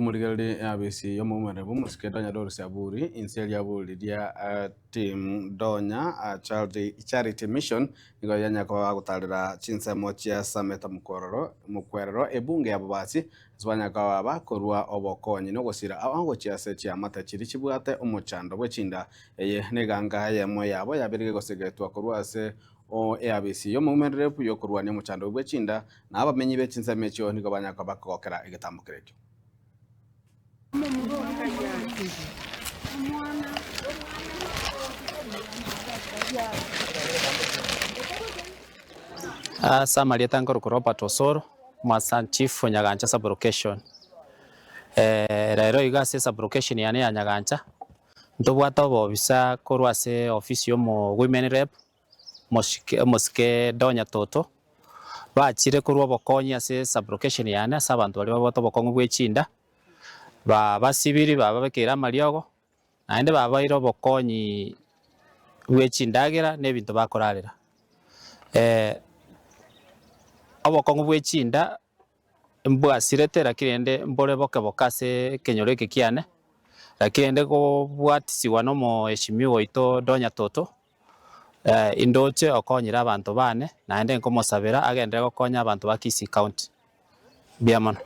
Murigalde ABC yo mumere bumusike donya dor saburi insel ya buli dia team donya charity mission nigo yanya ko agutarira chinsa mochia sameta mukwerero ebunge ababasi zwanya ka baba korwa obokonyi no gusira abango chiase chia mata chiri chibwate umuchando bwechinda eye neganga yemo yabo yabirige gosegetwa korwa se o ABC yo mumere yo korwa ne muchando bwechinda na abamenyi bechinsa mecho nigo banyaka bakokera igitambukirejo. Samari tangor Robert Osoro Masan Chief Nyagancha Sublocation. Rero igase sublocation yane ya Nyagancha. Ndobwata obobisa korwase office yo mu women rep mosike donya toto. Bachire korwa bokonya ase sublocation yane asabantu bali baboto bokongu bwechinda. Basibiri babekera mariogo naende babaira obokonyi bwechindagera nebintu bakorarera obokongu bwechinda mbwasirete lakini mbole boke ase kenyoro eke kiane lakini gobwatisiwa nomo eshimiwa ito donya toto indoche okonyira abantu bane naende nkomosabera agendere gokonya abantu ba Kisii County biamono.